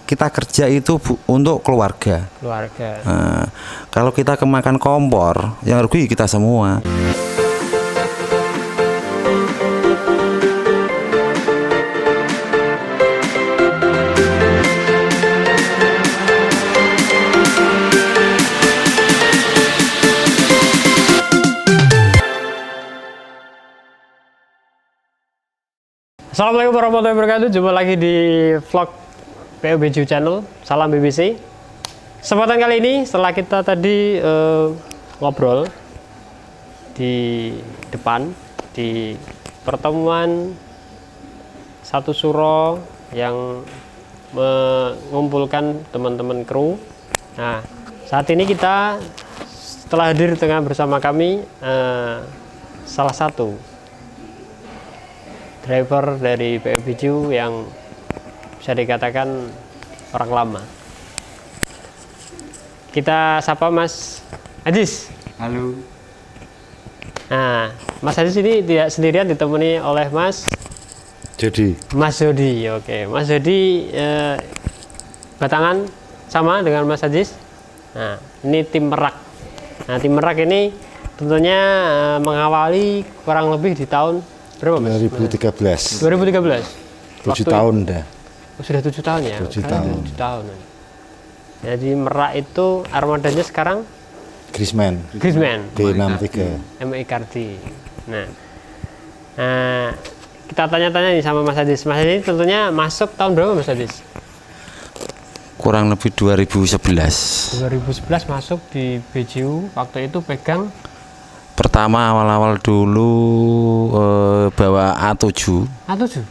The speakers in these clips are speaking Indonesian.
kita kerja itu untuk keluarga. Nah, kalau kita kemakan kompor, yang rugi kita semua. Assalamualaikum warahmatullahi wabarakatuh. Jumpa lagi di vlog PUBG Channel. Salam BBC. Kesempatan kali ini setelah kita tadi ngobrol di depan di pertemuan satu suro yang mengumpulkan teman-teman kru. Nah, saat ini kita setelah hadir dengan bersama kami salah satu driver dari PUBG yang bisa dikatakan orang lama. Kita sapa Mas Ajis. Halo. Nah, Mas Ajis ini tidak sendirian, ditemani oleh Mas Jody. Oke, Mas Jody batangan sama dengan Mas Ajis. Nah, ini tim Merak. Nah, tim Merak ini tentunya mengawali kurang lebih di tahun berapa, Mas? 2013. 7 tahun dah. Oh, sudah 7 tahun ya? 7 tahun. 7 tahun. Jadi Merak itu armadanya sekarang Griezmann. B63. McCarthy. Nah, kita tanya-tanya nih sama Mas Adis. Mas Adis tentunya masuk tahun berapa, Mas Adis? Kurang lebih 2011. 2011 masuk di BJU. Waktu itu pegang Pertama awal-awal dulu bawa A7. A7?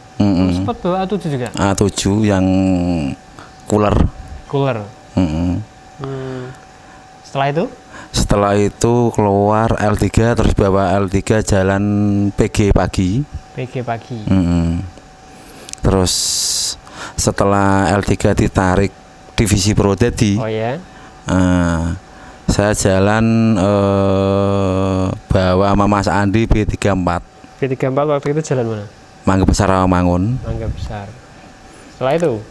Sempat bawa A7 juga? A7 yang cooler. Setelah itu keluar L3, terus bawa L3 jalan PG pagi. Terus setelah L3 ditarik divisi Pro Daddy, saya jalan bawa sama Mas Andi B34. B34 waktu itu jalan mana? Mangga Besar Rawamangun. Mangga Besar. Setelah itu?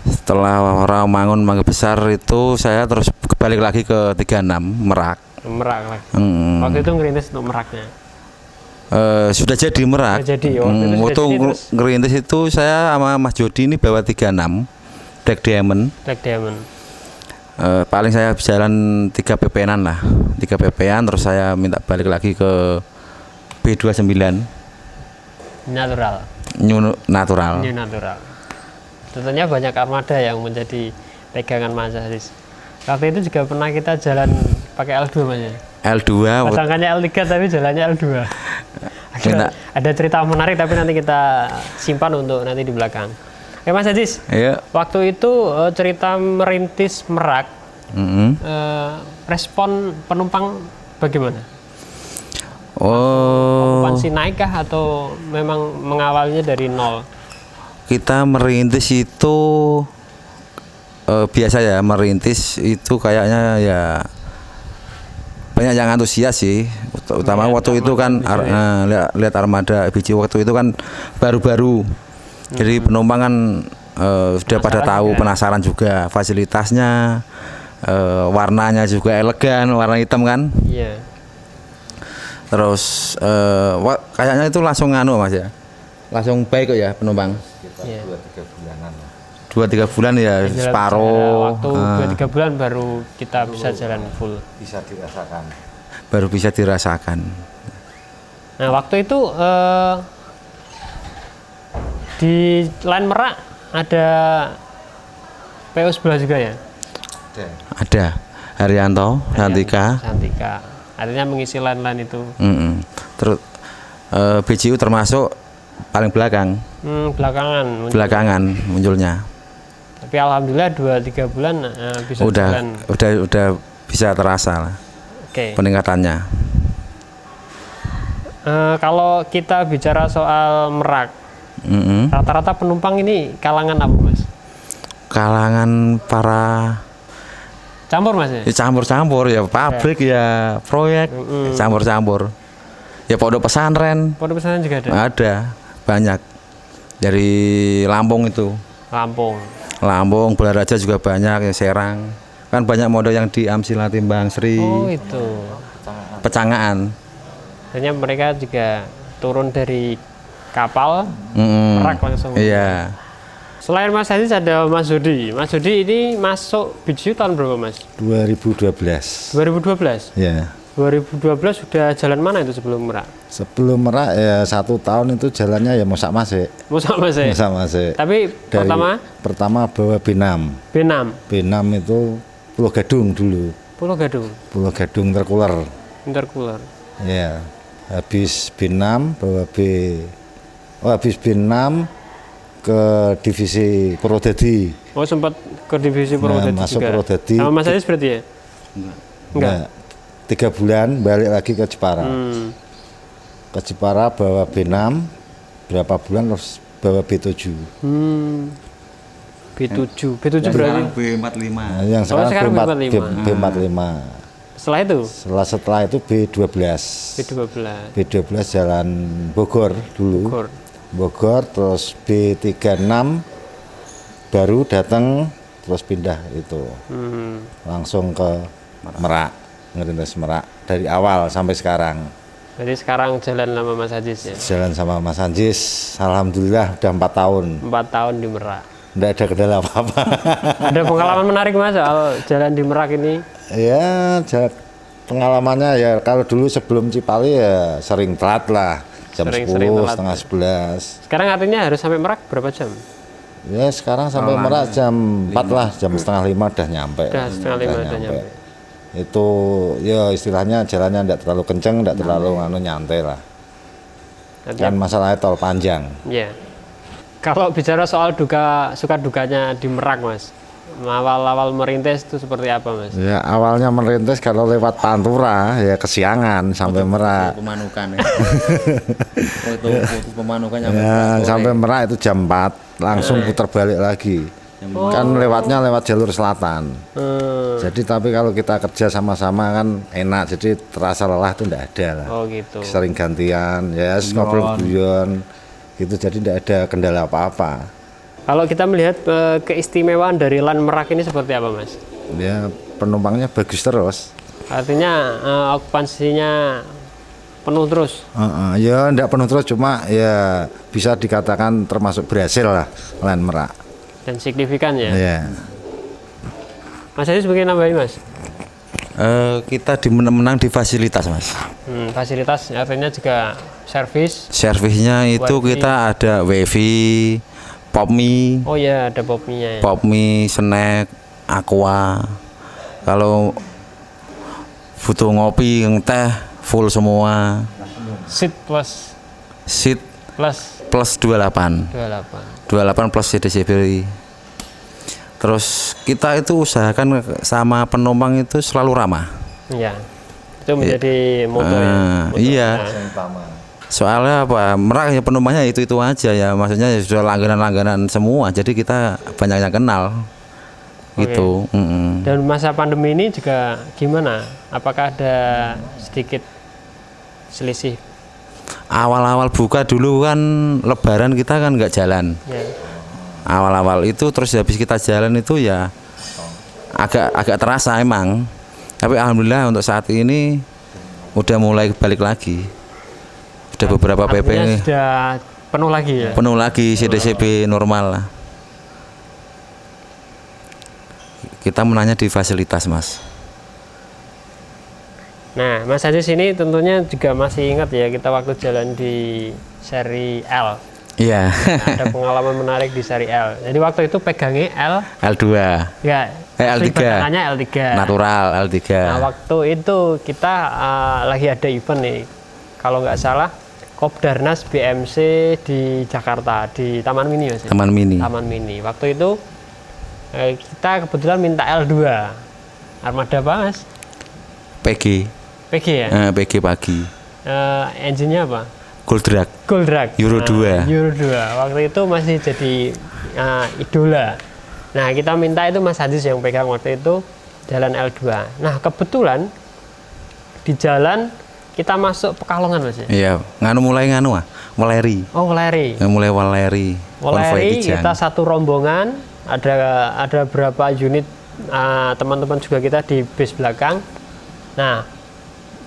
Setelah Rawamangun Mangga Besar itu saya terus balik lagi ke 36 Merak. Merak lagi. Waktu itu ngerintis untuk Meraknya. Sudah jadi Merak. Waktu ngerintis itu saya sama Mas Jody ini bawa 36 Black Diamond. Paling saya jalan 3 PP-an lah, 3 PP-an, terus saya minta balik lagi ke B29 New Natural. Tentunya banyak armada yang menjadi pegangan Mas Aziz. Waktu itu juga pernah kita jalan pakai L2 Mas. L2 pasangannya L3 tapi jalannya L2. Ada cerita menarik tapi nanti kita simpan untuk nanti di belakang. Oke Mas Ajis, waktu itu cerita merintis Merak, respon penumpang bagaimana? Okupansi naik kah atau memang mengawalnya dari nol? Kita merintis itu biasa ya, merintis itu kayaknya ya banyak yang antusias sih, utama waktu itu kan lihat armada BJ waktu itu kan baru-baru. Jadi penumpang kan sudah pada tahu, penasaran juga fasilitasnya, warnanya juga elegan, warna hitam kan. Iya. Terus kayaknya itu langsung nganu Mas ya, langsung baik kok ya penumpang. 2-3 bulanan. 2-3 bulan ya separuh. Waktu 2-3 bulan baru kita bisa jalan full. Bisa dirasakan. Baru bisa dirasakan. Nah waktu itu di line Merak ada PO sebelah juga ya? Ada Haryanto, Santika. Artinya mengisi line-line itu. Terus BJU termasuk paling belakang. Belakangan munculnya. Tapi alhamdulillah 2-3 bulan bisa jalan. Udah bisa terasa lah. Peningkatannya. Kalau kita bicara soal Merak, rata-rata penumpang ini kalangan apa Mas? Kalangan para campur Mas ya? Campur-campur ya, pabrik ya, proyek, campur-campur. Ya pondok pesantren. Pondok pesantren juga ada? Ada, banyak. Dari Lampung itu. Lampung, Balaraja juga banyak, ya, Serang. Kan banyak model yang di Amsila, Timbang Sri. Oh itu. Pecangaan. Ternyata mereka juga turun dari kapal, Merak langsung. Iya. Selain Mas Aziz ada Mas Zudi. Mas Zudi ini masuk biju tahun berapa Mas? 2012. 2012? Ya. 2012 sudah jalan mana itu sebelum Merak? Sebelum Merak ya 1 tahun itu jalannya ya Mosak Masik. Mosak Masik? Mosak Masik. Tapi pertama bawa B6. B6 itu Pulau Gadung dulu. Pulau Gadung? Pulau Gadung Intercooler. Intercooler? Ya. Habis B6 bawa habis B6 ke divisi Purwodadi. Oh sempat ke divisi Purwodadi masuk juga. Purwodadi. Sama Mas Aziz berarti ya? Enggak. 3 bulan balik lagi ke Jepara. Ke Jepara bawa B6 berapa bulan terus bawa B7. B7 berarti B45. Nah, yang sekarang B45. Setelah itu B12. B12 jalan Bogor dulu. Bogor terus B36 baru datang terus pindah itu. Langsung ke Merak, ngerintis Merak dari awal sampai sekarang. Jadi sekarang jalan sama Mas Aziz ya? Jalan sama Mas Aziz, alhamdulillah udah 4 tahun. 4 tahun di Merak. Nggak ada kendala apa-apa. Ada pengalaman menarik Mas soal jalan di Merak ini? Ya, pengalamannya ya kalau dulu sebelum Cipali ya sering telat lah. Jam 10, setengah 11. Sekarang artinya harus sampai Merak berapa jam? Ya sekarang sampai Merak jam 4 lah, jam setengah 5 udah nyampe. Setengah 5 udah nyampe. Itu ya istilahnya jalannya tidak terlalu kenceng, tidak terlalu nyantai lah. Kan masalahnya tol panjang. Iya. Kalau bicara soal suka dukanya di Merak Mas, awal-awal merintis itu seperti apa Mas? Ya awalnya merintis kalau lewat Pantura ya kesiangan sampai Merak. Pemanukan ya. Itu pemanukannya. Ya sampai Merak itu jam 4 langsung putar balik lagi. Kan lewatnya lewat jalur selatan. Jadi tapi kalau kita kerja sama-sama kan enak, jadi terasa lelah itu enggak ada lah. Oh gitu. Sering gantian ya ngobrol guyon gitu, jadi enggak ada kendala apa-apa. Kalau kita melihat keistimewaan dari LAN Merak ini seperti apa Mas? Ya penumpangnya bagus terus. Artinya okupansinya penuh terus? Ya enggak penuh terus, cuma ya bisa dikatakan termasuk berhasil lah LAN Merak. Dan signifikan ya? Iya. Mas Aziz mungkin nambahin Mas? Kita menang di fasilitas Mas. Fasilitas artinya juga servisnya itu wifi. Kita ada wifi, popmie. Oh ya ada popmie-nya ya. Popmie, snack, aqua. Kalau butuh ngopi, teh full semua. Seat plus 28 plus CDCB. Terus kita itu usahakan sama penumpang itu selalu ramah. Iya. Itu menjadi moto ya. Iya. Soalnya apa? Merak ya penumpangnya itu aja ya. Maksudnya ya sudah langganan semua. Jadi kita banyak yang kenal. Gitu. Dan masa pandemi ini juga gimana? Apakah ada sedikit selisih? Awal-awal buka dulu kan Lebaran kita kan nggak jalan. Awal-awal itu terus habis kita jalan itu ya agak terasa emang. Tapi alhamdulillah untuk saat ini udah mulai balik lagi. Sudah beberapa PP ini sudah penuh lagi ya. Penuh lagi CDCB normal lah. Kita menanya di fasilitas Mas. Nah, Mas Aziz ini tentunya juga masih ingat ya kita waktu jalan di seri L. Iya. Ada pengalaman menarik di seri L. Jadi waktu itu pegangnya L2. Ya. L3. L3. Natural L3. Nah, waktu itu kita lagi ada event nih. Kalau nggak salah Kopdarnas BMC di Jakarta di Taman Mini Mas. Taman Mini. Waktu itu kita kebetulan minta L2. Armada apa Mas? PG ya? PG pagi. Engine-nya apa? Goldrack. Euro 2. Euro 2. Waktu itu masih jadi idola. Nah, kita minta itu Mas Aziz yang pegang waktu itu jalan L2. Nah, kebetulan di jalan kita masuk Pekalongan Mas ya? Iya, Waleri. Oh, Waleri. Mulai Waleri. Weleri kita satu rombongan, ada berapa unit teman-teman juga kita di bis belakang. Nah,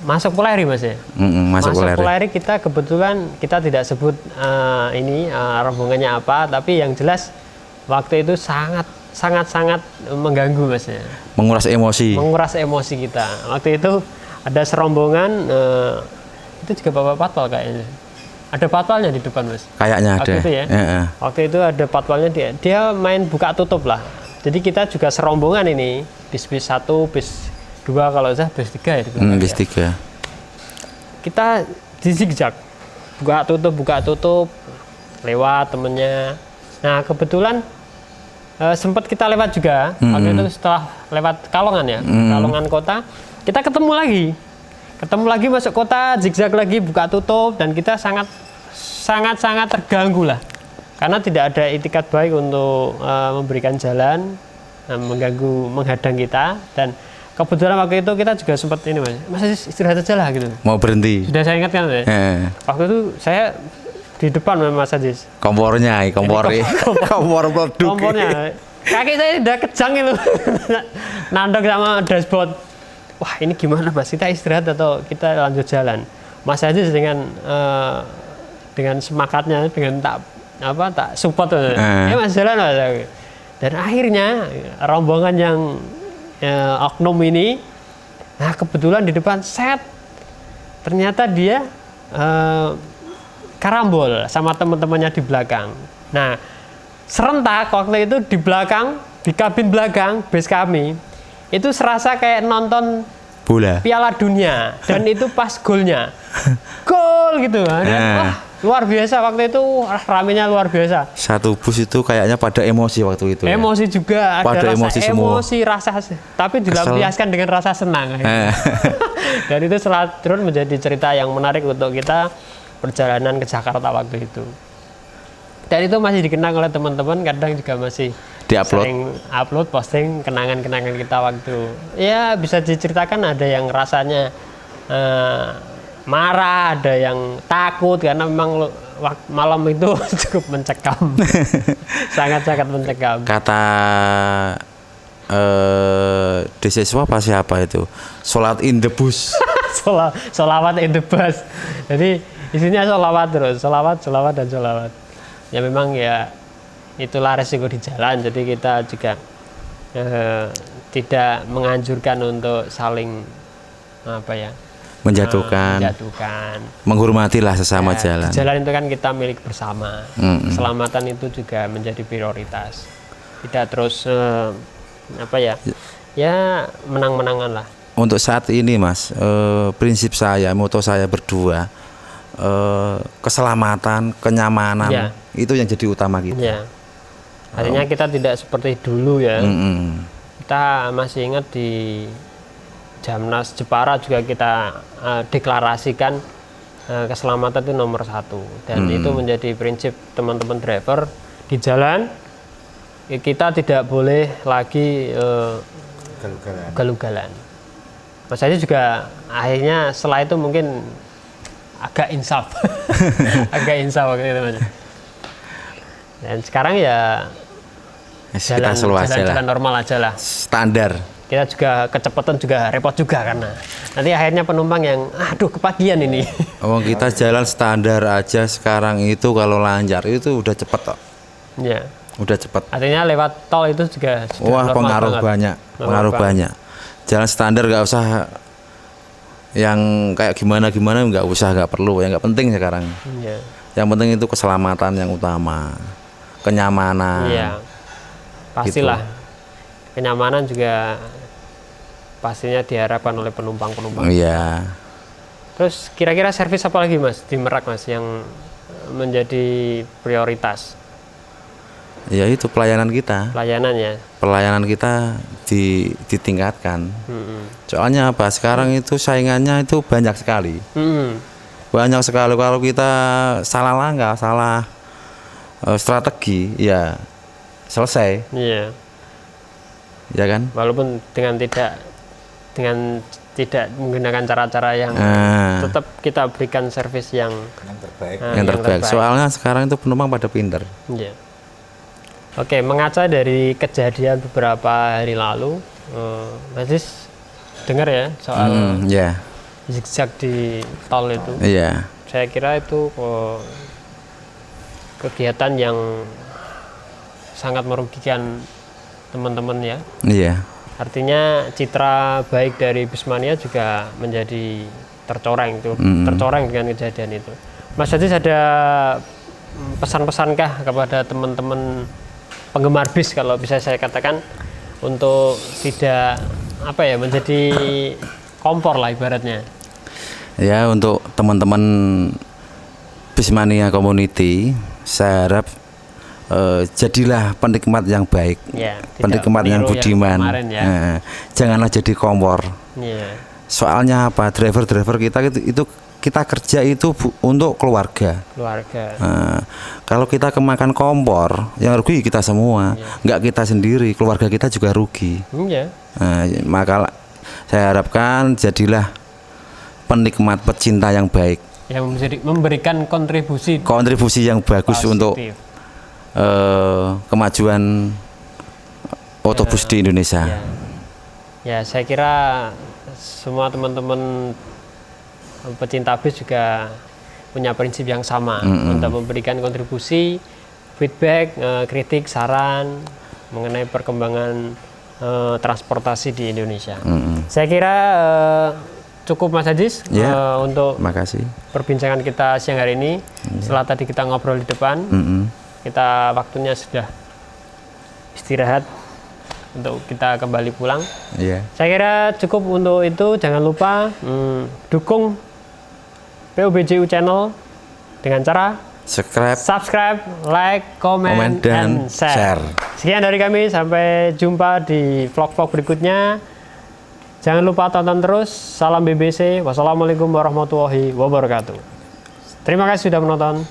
masuk Weleri Mas ya. Masuk Weleri kita kebetulan kita tidak sebut rombongannya apa, tapi yang jelas waktu itu sangat mengganggu Mas ya. Menguras emosi kita. Waktu itu ada serombongan itu juga Bapak Patwal kayaknya. Ada patwalnya di depan Mas. Kayaknya waktu ada. Itu ya. Waktu itu ada patwalnya, dia main buka tutup lah. Jadi kita juga serombongan ini, bis 1, bis 2 kalau saya bis 3 ya. Bis 3. Kita di zigzag. Buka tutup lewat temennya. Nah, kebetulan sempat kita lewat juga. Waktu itu setelah lewat Kalongan ya, Kalongan kota, kita ketemu lagi masuk kota, zigzag lagi, buka tutup, dan kita sangat terganggu lah, karena tidak ada itikat baik untuk memberikan jalan, menghadang kita. Dan kebetulan waktu itu kita juga sempat ini Mas istirahat aja lah gitu. Mau berhenti. Sudah saya ingatkan ya. Waktu itu saya di depan Mas Ajis. Kompor peleduk. Kompornya. Kaki saya udah kejang itu. Nandok sama dashboard. Wah, ini gimana Mas? Kita istirahat atau kita lanjut jalan? Mas Ajis dengan semangatnya, dengan tak support. Ya Mas, jalan Mas. Dan akhirnya rombongan yang oknum ini, nah kebetulan di depan ternyata dia karambol sama teman-temannya di belakang. Nah, serentak waktu itu di belakang, di kabin belakang bus kami, itu serasa kayak nonton bola Piala Dunia, dan itu pas golnya. Gol gitu kan. Wah, luar biasa waktu itu, ramenya luar biasa. Satu bus itu kayaknya pada emosi waktu itu. Emosi juga, ada emosi rasa, tapi dilampiaskan dengan rasa senang. Dan itu terus menjadi cerita yang menarik untuk kita perjalanan ke Jakarta waktu itu. Dan itu masih dikenang oleh teman-teman, kadang juga masih upload posting kenangan-kenangan kita waktu. Ya bisa diceritakan, ada yang rasanya marah, ada yang takut karena memang malam itu cukup mencekam. Sangat-sangat mencekam. Kata siswa apa siapa itu? Sholat in the bus. Sholawat in the bus. Jadi isinya sholawat terus, sholawat dan sholawat. Ya memang ya itulah resiko di jalan, jadi kita juga tidak menganjurkan untuk saling menjatuhkan. Menghormatilah sesama jalan. Jalan itu kan kita milik bersama. Keselamatan itu juga menjadi prioritas. Tidak terus ya menang-menangan lah. Untuk saat ini Mas, prinsip saya, moto saya berdua, keselamatan, kenyamanan, itu yang jadi utama kita. Ya. Artinya kita tidak seperti dulu ya. Kita masih ingat di Jamnas Jepara juga kita deklarasikan keselamatan itu nomor 1, dan itu menjadi prinsip teman-teman driver di jalan. Kita tidak boleh lagi galugalan. Mas Haji juga akhirnya setelah itu mungkin agak insaf. Agak insaf waktu itu Mas. Dan sekarang ya jalan normal aja lah. Standar. Kita juga kecepatan juga repot juga, karena nanti akhirnya penumpang yang kepagian ini. Kita jalan standar aja sekarang itu, kalau lancar itu udah cepet kok. Ya. Udah cepet. Artinya lewat tol itu juga sudah pengaruh banyak. Jalan standar nggak usah yang kayak gimana nggak perlu, yang nggak penting sekarang. Ya. Yang penting itu keselamatan yang utama, kenyamanan. Iya, pastilah. Gitu. Kenyamanan juga pastinya diharapkan oleh penumpang-penumpang. Iya. Terus kira-kira servis apa lagi Mas di Merak Mas yang menjadi prioritas? Ya itu pelayanan kita. Pelayanan kita ditingkatkan. Soalnya apa? Sekarang itu saingannya itu banyak sekali. Banyak sekali. Kalau kita salah langkah, salah strategi, ya selesai. Iya. Ya kan? Walaupun dengan tidak menggunakan cara-cara yang tetap kita berikan servis yang terbaik. Soalnya sekarang itu penumpang pada pinter. Iya. Oke, mengaca dari kejadian beberapa hari lalu, Mas Aziz dengar ya soal Ya, zigzag di tol itu. iya, Saya kira itu kegiatan yang sangat merugikan teman-teman ya. iya, Artinya citra baik dari Bismania juga menjadi tercoreng itu, tercoreng dengan kejadian itu. Mas Aziz ada pesan-pesankah kepada teman-teman penggemar bis kalau bisa saya katakan untuk tidak menjadi kompor lah ibaratnya. ya untuk teman-teman Bismania Community, saya harap jadilah penikmat yang baik, Ya, penikmat yang meniru budiman. kemarin ya. Janganlah jadi kompor. Iya. Soalnya apa? Driver-driver kita itu kita kerja itu untuk keluarga. Kalau kita kemakan kompor, yang rugi kita semua, nggak kita sendiri, keluarga kita juga rugi. Iya. Maka saya harapkan jadilah penikmat pecinta yang baik, Yang memberikan kontribusi yang bagus positif. untuk kemajuan otobus di Indonesia. Ya, saya kira semua teman-teman pecinta bis juga punya prinsip yang sama untuk memberikan kontribusi, feedback, kritik, saran mengenai perkembangan transportasi di Indonesia. Saya kira cukup Mas Aziz untuk Makasih. perbincangan kita siang hari ini. Setelah tadi kita ngobrol di depan, kita waktunya sudah istirahat untuk kita kembali pulang. Saya kira cukup untuk itu. Jangan lupa dukung PUBJU Channel dengan cara subscribe, like, comment, dan share. Sekian dari kami, sampai jumpa di vlog-vlog berikutnya. Jangan lupa tonton terus. Salam BBC. Wassalamualaikum warahmatullahi wabarakatuh. Terima kasih sudah menonton.